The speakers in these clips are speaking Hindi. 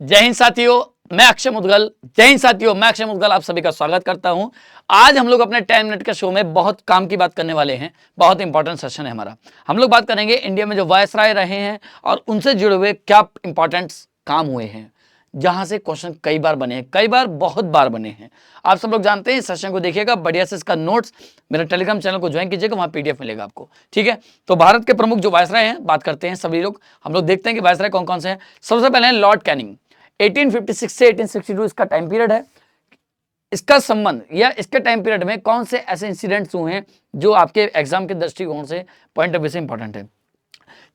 जय हिंद साथियों, मैं अक्षय मुद्गल। जय हिंद साथियों, मैं अक्षय मुद्गल आप सभी का स्वागत करता हूं। आज हम लोग अपने 10 मिनट के शो में बहुत काम की बात करने वाले हैं। बहुत इंपॉर्टेंट सेशन है हमारा। हम लोग बात करेंगे इंडिया में जो वायसराय रहे हैं और उनसे जुड़े हुए क्या इंपॉर्टेंट काम हुए हैं, जहां से क्वेश्चन कई बार बने हैं, कई बार बहुत बार बने हैं। आप सब लोग जानते हैं। इस सेशन को देखिएगा, बढ़िया से इसका नोट्स मेरे टेलीग्राम चैनल को ज्वाइन कीजिएगा, वहां पीडीएफ मिलेगा आपको। ठीक है, तो भारत के प्रमुख जो वायसराय हैं बात करते हैं सभी लोग। हम लोग देखते हैं कि वायसराय कौन कौन से हैं। सबसे पहले हैं लॉर्ड कैनिंग। 1856 से 1862 इसका टाइम पीरियड है। इसका संबंध या इसके टाइम पीरियड में कौन से ऐसे इंसिडेंट्स हुए हैं जो आपके एग्जाम के दृष्टिकोण से पॉइंट ऑफ व्यू से इंपॉर्टेंट है।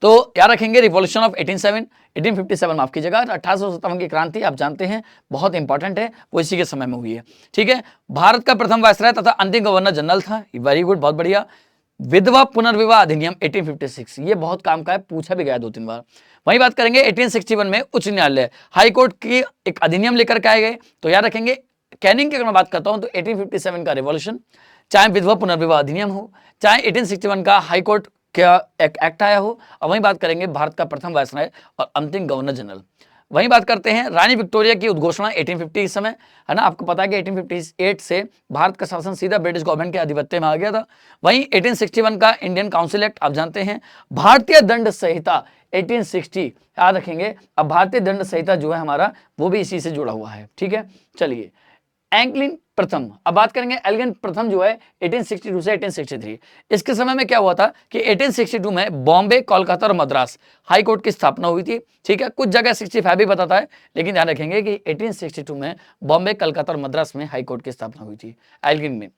तो याद रखेंगे रिवॉल्यूशन ऑफ 1857 माफ कीजिएगा, 1857 की क्रांति आप जानते हैं बहुत इंपॉर्टेंट है, वो इसी के समय में हुई है। ठीक है, भारत का प्रथम वायसराय तथा अंतिम गवर्नर जनरल था। वेरी गुड, बहुत बढ़िया। विधवा पुनर्विवाह अधिनियम 1856, ये बहुत काम का है, पूछा भी गया 2-3 बार। वही बात करेंगे 1861 में उच्च न्यायालय हाई कोर्ट की एक अधिनियम लेकर के आए गए। तो याद रखेंगे कैनिंग की अगर मैं बात करता हूं तो 1857 का रिवॉल्यूशन, चाहे विधवा पुनर्विवाह अधिनियम हो, चाहे 1861 का हाई कोर्ट का एक एक्ट आया हो, और वहीं बात करेंगे भारत का प्रथम वायसराय और अंतिम गवर्नर जनरल। वहीं बात करते हैं रानी विक्टोरिया की उद्घोषणा 1850 इस समय है ना। आपको पता है कि 1858 से भारत का शासन सीधा ब्रिटिश गवर्नमेंट के आधिपत्य में आ गया था। वहीं 1861 का इंडियन काउंसिल एक्ट आप जानते हैं। भारतीय दंड संहिता 1860 याद रखेंगे। अब भारतीय दंड संहिता जो है हमारा, वो भी इसी से जुड़ा हुआ है। ठीक है, चलिए एंग्लिन प्रथम, अब बात करेंगे एल्गिन प्रथम जो है 1862 से 1863। इसके समय में क्या हुआ था कि 1862 में बॉम्बे, कोलकाता और मद्रास हाई कोर्ट की स्थापना हुई थी। ठीक है, कुछ जगह 65 भी बताता है, लेकिन ध्यान रखेंगे कि 1862 में बॉम्बे, कलकत्ता और मद्रास में हाई कोर्ट की स्थापना हुई थी एल्गिन में।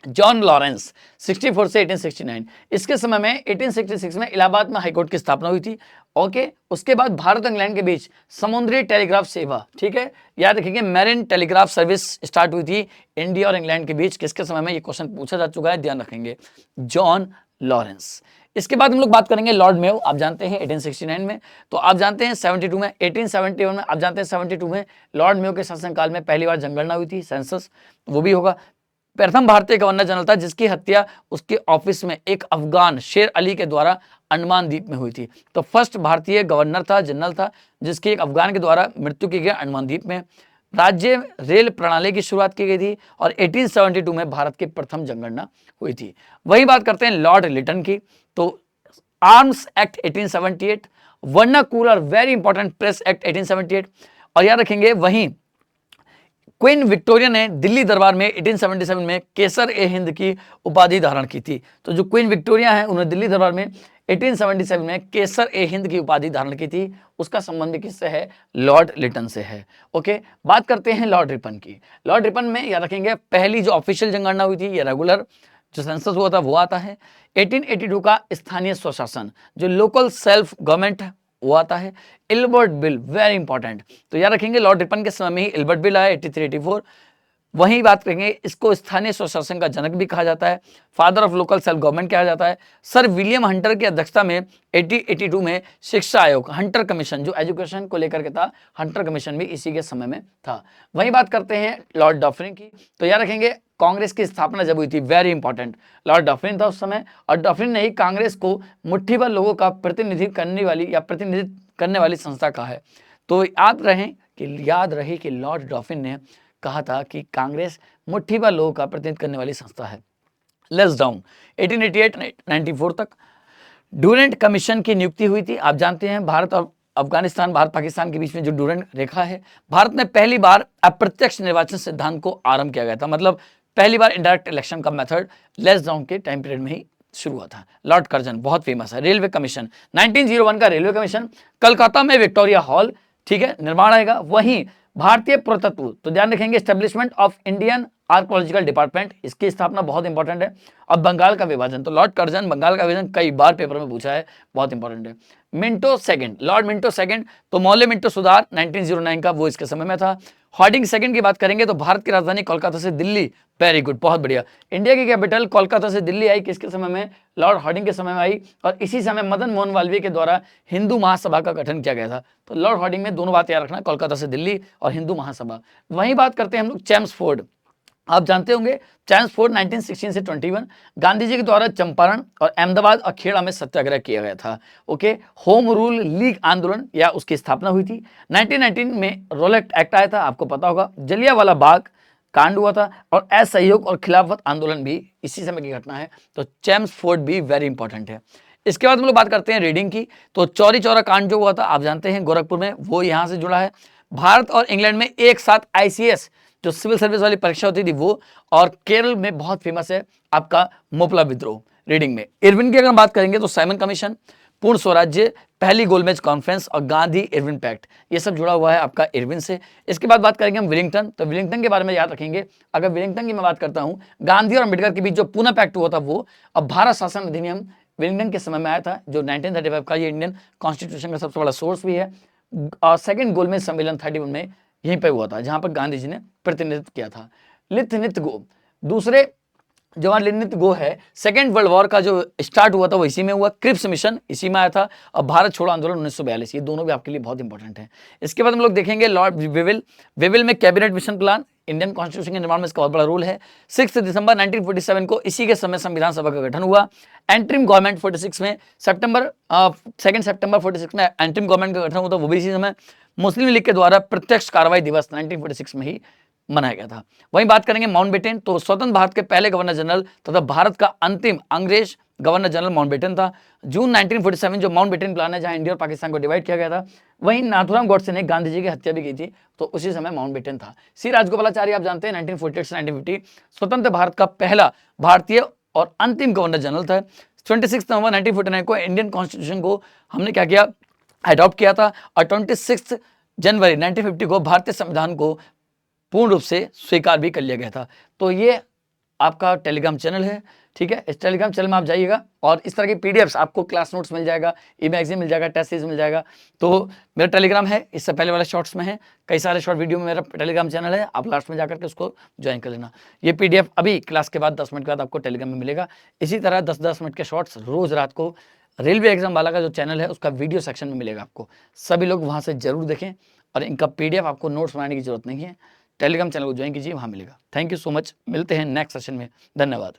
जॉन लॉरेंस 64 से 1869, इसके समय में 1866 में इलाहाबाद में हाईकोर्ट की स्थापना हुई थी। ओके, उसके बाद भारत और इंग्लैंड के बीच समुद्री टेलीग्राफ सेवा, ठीक है, याद रखिए मैरिन टेलीग्राफ सर्विस स्टार्ट हुई थी इंडिया और इंग्लैंड के बीच। किसके समय में, ये क्वेश्चन पूछा जा चुका है, ध्यान रखेंगे, जॉन लॉरेंस। इसके बाद हम लोग बात करेंगे लॉर्ड मेयो, आप जानते हैं 1869 में। तो आप जानते हैं 72 में, 1871 में, आप जानते हैं 72 में लॉर्ड मेयो के शासनकाल में पहली बार जनगणना हुई थी, सेंसस, वो भी होगा। प्रथम भारतीय गवर्नर जनरल था जिसकी हत्या उसके ऑफिस में एक अफगान शेर अली के द्वारा अंडमान द्वीप में हुई थी। तो फर्स्ट भारतीय गवर्नर था, जनरल था, जिसकी एक अफगान के द्वारा मृत्यु की गई अंडमान द्वीप में। राज्य रेल प्रणाली की शुरुआत की गई थी और 1872 में भारत की प्रथम जनगणना हुई थी। वही बात करते हैं लॉर्ड लिटन की। तो arms act 1878, vernacular very important press act 1878, और याद रखेंगे वहीं क्वीन विक्टोरिया ने दिल्ली दरबार में 1877 में केसर ए हिंद की उपाधि धारण की थी। तो जो क्वीन विक्टोरिया है उन्होंने दिल्ली दरबार में 1877 में केसर ए हिंद की उपाधि धारण की थी। उसका संबंध किससे है, लॉर्ड लिटन से है। ओके, बात करते हैं लॉर्ड रिपन की। लॉर्ड रिपन में याद रखेंगे पहली जो ऑफिशियल जनगणना हुई थी, ये रेगुलर जो सेंसस हुआ था वो आता है। 1882 का स्थानीय स्वशासन जो लोकल सेल्फ गवर्नमेंट वो आता है। इल्बर्ट बिल वेरी इंपॉर्टेंट, तो याद रखेंगे लॉर्ड रिपन के समय में ही इल्बर्ट बिल आया 83-84। वहीं बात करेंगे, इसको स्थानीय स्वशासन का जनक भी कहा जाता है, father of local self government कहा जाता है। सर विलियम हंटर की अध्यक्षता में 1882 में शिक्षा आयोग, हंटर कमीशन जो एजुकेशन को लेकर के था, हंटर कमीशन भी इसी के समय में था। वहीं बात करते हैं लॉर्ड डफरिन की। तो याद रखेंगे कांग्रेस की स्थापना जब हुई थी, वेरी इंपॉर्टेंट, लॉर्ड डफरिन था उस समय, और डफरिन ने ही कांग्रेस को मुट्ठी भर लोगों का प्रतिनिधित्व करने वाली या प्रतिनिधित्व करने वाली संस्था कहा है। तो याद रहे कि लॉर्ड डफरिन ने कहा था कि कांग्रेस मुट्ठी भर लोगों का प्रतिनिधित्व करने वाली संस्था है। लेट्स डाउन 1888-94 तक डूरेंट कमीशन की नियुक्ति हुई थी। आप जानते हैं भारत और अफगानिस्तान, भारत पाकिस्तान के बीच में जो डूरेंट रेखा है, भारत में पहली बार अप्रत्यक्ष निर्वाचन सिद्धांत को आरंभ किया गया था। मतलब पहली बार इनडायरेक्ट इलेक्शन का मेथड लेस डाउन के टाइम पीरियड में ही शुरू हुआ था। लॉर्ड कर्जन बहुत फेमस है। रेलवे कमीशन 1901 का रेलवे कमीशन, कलकत्ता में विक्टोरिया हॉल, ठीक है, निर्माण आएगा। वहीं भारतीय पुरातत्व, तो ध्यान रखेंगे establishment of Indian archaeological department, इसकी स्थापना बहुत इंपॉर्टेंट है। और बंगाल का विभाजन, तो लॉर्ड कर्जन बंगाल का विभाजन कई बार पेपर में पूछा है, बहुत इंपॉर्टेंट है। Minto second, Lord Minto second, तो मौर्य मिंटो सुधार 1909 का, वो इसके समय में था। हार्डिंग सेकंड की बात करेंगे तो भारत की राजधानी कोलकाता से दिल्ली, वेरी गुड, बहुत बढ़िया। इंडिया की कैपिटल कोलकाता से दिल्ली आई किसके समय में, लॉर्ड हार्डिंग के समय में आई, और इसी समय मदन मोहन मालवीय के द्वारा हिंदू महासभा का गठन किया गया था। तो लॉर्ड हार्डिंग में दोनों बात याद रखना, कोलकाता से दिल्ली और हिंदू महासभा। वहीं बात करते हैं हम लोग चेम्सफोर्ड, आप जानते होंगे चैम्प्स फोर्ड 1916 से 21 गांधी जी के द्वारा चंपारण और अहमदाबाद और खेड़ा में सत्याग्रह किया गया था। ओके, होम रूल लीग आंदोलन या उसकी स्थापना हुई थी। 1919 में रोलेट एक्ट आया था, आपको पता होगा। जलियांवाला बाग कांड हुआ था और असहयोग और खिलाफत आंदोलन भी इसी समय की घटना है। तो चैम्प्स फोर्ड भी वेरी इंपॉर्टेंट है। इसके बाद हम लोग बात करते हैं रीडिंग की। तो चौरी चौरा कांड जो हुआ था आप जानते हैं गोरखपुर में, वो यहाँ से जुड़ा है। भारत और इंग्लैंड में एक साथ ICS जो सिविल सर्विस वाली परीक्षा होती थी वो, और केरल में बहुत फेमस है आपका मोपला विद्रोह। रीडिंग में इरविन की अगर बात करेंगे तो साइमन कमीशन, पूर्ण स्वराज्य, पहली गोलमेज कॉन्फ्रेंस और गांधी इरविन पैक्ट, ये सब जुड़ा हुआ है आपका इरविन से। इसके बाद बात करेंगे हम विलिंगटन। तो विलिंगटन के बारे में याद रखेंगे। अगर विलिंगटन की मैं बात करता हूं, गांधी और अम्बेडकर के बीच जो पूना पैक्ट हुआ था वो, अब भारत शासन अधिनियम विलिंगटन के समय में आया था, जो 1935 का, ये इंडियन कॉन्स्टिट्यूशन का सबसे बड़ा सोर्स भी है। और सेकेंड गोलमेज सम्मेलन 31 में यहीं पर हुआ था, जहां पर गांधी जी ने प्रतिनिधित्व किया था। लिथनित गो, दूसरे जो लिथनित गो है, सेकेंड वर्ल्ड वॉर का जो स्टार्ट हुआ था वो इसी में हुआ। क्रिप्स मिशन इसी में आया था, और भारत छोड़ो आंदोलन 1942, ये दोनों भी आपके लिए बहुत इंपॉर्टेंट है। इसके बाद हम लोग देखेंगे लॉर्ड वेविल में cabinet mission plan, Indian constitution के निर्माण में इसका बहुत बड़ा रोल है। 6 दिसंबर 1947 को इसी के समय संविधान सभा का गठन हुआ। एंट्रीम गवर्नमेंट 46 में, 2 सितंबर 46 में एंट्रीम गवर्नमेंट का गठन हुआ था, वो भी इसी समय। मुस्लिम लीग के द्वारा प्रत्यक्ष कार्रवाई दिवस 1946 में ही मनाया गया था। वहीं बात करेंगे माउंटबेटन, तो स्वतंत्र भारत के पहले गवर्नर जनरल तथा भारत का अंतिम अंग्रेज गवर्नर जनरल माउंटबेटन था। जून 1947 जो माउंटबेटन प्लान है, जहां इंडिया और पाकिस्तान को डिवाइड किया गया था, वहीं नाथुराम गॉडसे ने गांधी जी की हत्या भी की थी, तो उसी समय माउंटबेटन था। सी राजगोपालाचारी आप जानते हैं 1948 से 1950 स्वतंत्र भारत का पहला भारतीय और अंतिम गवर्नर जनरल था। 26 नवंबर 1949 को इंडियन कॉन्स्टिट्यूशन को हमने क्या किया, अडॉप्ट किया था, और 26 जनवरी 1950 को भारतीय संविधान को पूर्ण रूप से स्वीकार भी कर लिया गया था। तो ये आपका टेलीग्राम चैनल है, ठीक है। इस टेलीग्राम चैनल में आप जाइएगा और इस तरह के PDFs आपको, क्लास नोट्स मिल जाएगा, ई-मैगजीन मिल जाएगा, टेस्ट सीरीज मिल जाएगा। तो मेरा टेलीग्राम है, इससे पहले वाले शॉर्ट्स में है, कई सारे शॉर्ट वीडियो में मेरा टेलीग्राम चैनल है, आप लास्ट में जाकर के उसको ज्वाइन कर लेना। ये PDF अभी क्लास के बाद 10 मिनट के बाद आपको टेलीग्राम में मिलेगा। इसी तरह 10-10 मिनट के शॉर्ट्स रोज रात को रेलवे एग्जाम वाला का जो चैनल है उसका वीडियो सेक्शन में मिलेगा आपको। सभी लोग वहाँ से जरूर देखें, और इनका PDF आपको नोट्स बनाने की जरूरत नहीं है, टेलीग्राम चैनल को ज्वाइन कीजिए, वहाँ मिलेगा। थैंक यू सो मच, मिलते हैं नेक्स्ट सेशन में, धन्यवाद।